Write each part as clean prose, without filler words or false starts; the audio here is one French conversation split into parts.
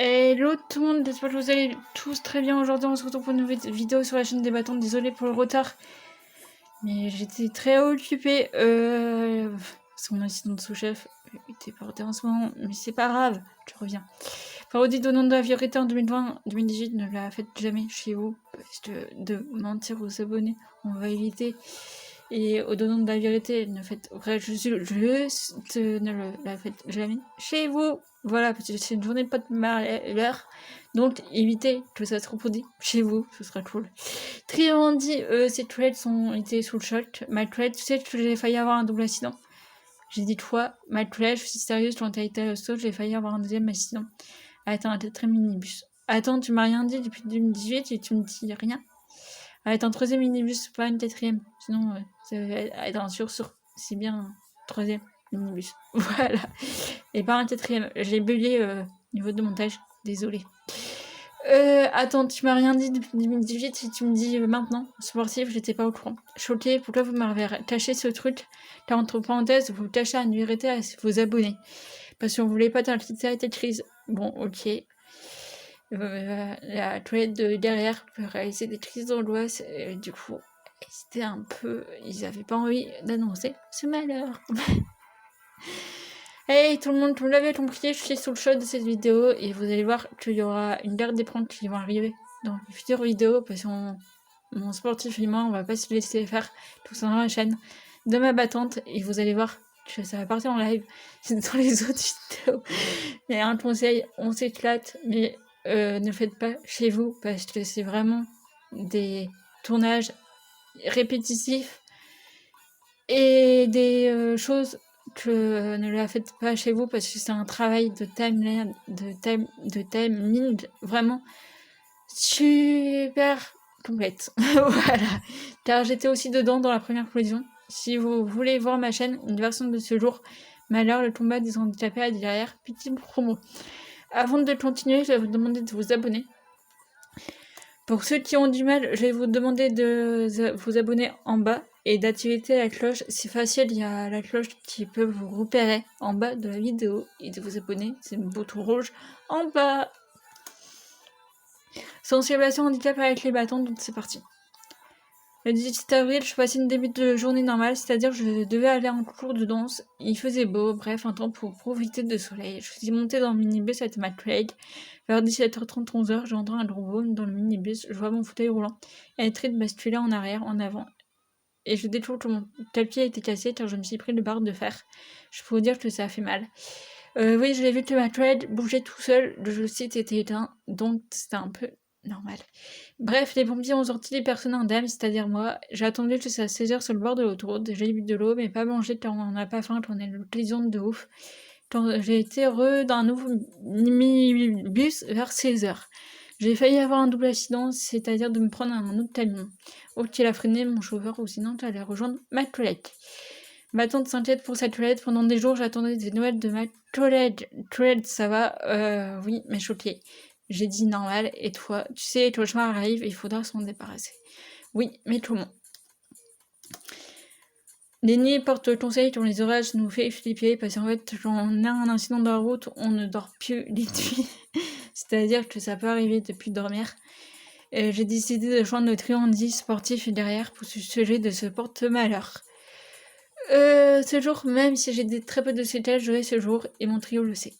Hello tout le monde, j'espère que vous allez tous très bien. Aujourd'hui on se retrouve pour une nouvelle vidéo sur la chaîne des bâtons. Désolé pour le retard, mais j'étais très occupée. Parce que mon assistant de sous-chef était porté en ce moment, mais c'est pas grave, je reviens. Parodie au nom de la vérité en 2020-2018, ne la faites jamais chez vous, parce que de mentir aux abonnés, on va éviter. Et au nom de la vérité, ne faites juste ne la faites jamais chez vous. Voilà, parce que c'est une journée de pas de malheur. Donc évitez que ça se reproduise chez vous, ce sera cool. Triant dit, ces trades ont été sous le choc. My trade, tu sais que j'ai failli avoir un double accident. J'ai dit 3, my trade, je suis sérieuse, quand t'as été au saut, j'ai failli avoir un deuxième accident. Attends, t'es très minibus. Attends, tu m'as rien dit depuis 2018 et tu me dis rien. Attends, troisième minibus, pas une quatrième. Sinon, attends, sur, c'est bien un troisième minibus. Voilà. Et pas un quatrième. J'ai bugué niveau de montage. Désolé. Attends, tu m'as rien dit depuis 2018 si tu me dis maintenant. Sportif, j'étais pas au courant. Choqué, pourquoi vous m'avez caché ce truc? Là, entre parenthèses, vous cachez une vérité à vos abonnés. Parce qu'on voulait pas t'inquiéter à cette crise. Bon, ok. La toilette de derrière peut réaliser des crises d'angoisse. Du coup, c'était un peu... Ils avaient pas envie d'annoncer ce malheur. Hey tout le monde, vous l'avez compris, je suis sous le choc de cette vidéo et vous allez voir qu'il y aura une garde des pranks qui vont arriver dans les futures vidéos parce que mon sportif et moi, on va pas se laisser faire tout ça dans la chaîne de ma battante et vous allez voir que ça va partir en live dans les autres vidéos. Mais un conseil, on s'éclate, mais ne le faites pas chez vous parce que c'est vraiment des tournages répétitifs et des choses que ne la faites pas chez vous parce que c'est un travail de timeline, de timing vraiment super complète. Voilà. Car j'étais aussi dedans dans la première collision. Si vous voulez voir ma chaîne, une version de ce jour, malheur, le combat des handicapés à derrière, petite promo. Avant de continuer, je vais vous demander de vous abonner. Pour ceux qui ont du mal, je vais vous demander de vous abonner en bas et d'activer la cloche. C'est facile, il y a la cloche qui peut vous repérer en bas de la vidéo et de vous abonner. C'est le bouton rouge en bas. Sensibilisation handicap avec les bâtons, donc c'est parti. Le 18 avril, je passais une début de journée normale, c'est-à-dire je devais aller en cours de danse. Il faisait beau, bref, un temps pour profiter de soleil. Je suis montée dans le minibus avec ma collègue. Vers 17h30, 11h, j'entends un gros boom dans le minibus. Je vois mon fauteuil roulant et être de basculer en arrière, en avant. Et je découvre que mon pied a été cassé car je me suis pris le barre de fer. Je peux vous dire que ça a fait mal. Oui, je l'ai vu que ma collègue bougeait tout seul. Le site était éteint, donc c'était un peu normal. Bref, les pompiers ont sorti les personnes indemnes, c'est-à-dire moi. J'ai attendu jusqu'à 16h sur le bord de l'autoroute. J'ai bu de l'eau, mais pas mangé car on n'a pas faim, qu'on est une collision de ouf. Quand j'ai été heureux d'un nouveau minibus vers 16h. J'ai failli avoir un double accident, c'est-à-dire de me prendre un autre camion. Ok, il a freiné mon chauffeur ou sinon j'allais rejoindre ma collègue. Ma tante s'inquiète pour sa toilette. Pendant des jours, j'attendais des nouvelles de ma collègue. Toilette, ça va? Oui, mais choquée. J'ai dit normal, et toi? Tu sais, les cauchemars arrivent, il faudra s'en débarrasser. Oui, mais comment? Les nids portent le conseil quand les orages nous fait flipper, parce qu'en fait, quand on a un incident de la route, on ne dort plus les nuits. C'est-à-dire que ça peut arriver depuis dormir. J'ai décidé de joindre le triangle sportif derrière pour se sujet de ce porte-malheur. Ce jour, même si j'ai très peu de séquelles, je vais ce jour, et mon trio le sait.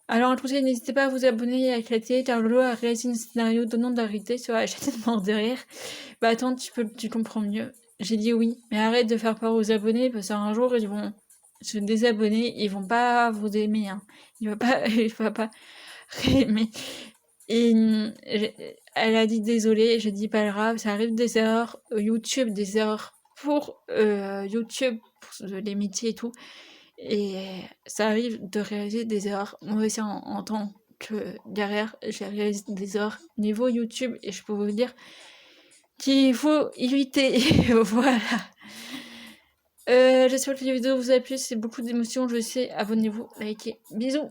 Alors, en tout cas, n'hésitez pas à vous abonner et à éclater, car Lolo a réalisé un scénario donnant d'arrêter sur la chaîne mort derrière. Bah attends, tu comprends mieux. J'ai dit oui, mais arrête de faire peur aux abonnés, parce qu'un jour, ils vont se désabonner, ils vont pas vous aimer, hein. Il va pas aimer. Et elle a dit désolé, j'ai dit pas grave, ça arrive des erreurs YouTube, des erreurs pour YouTube, pour les métiers et tout. Et ça arrive de réaliser des erreurs. Moi aussi, en tant que derrière, j'ai réalisé des erreurs niveau YouTube et je peux vous dire qu'il faut éviter. Voilà. J'espère que la vidéo vous a plu, c'est beaucoup d'émotions, je sais. Abonnez-vous, likez. Bisous.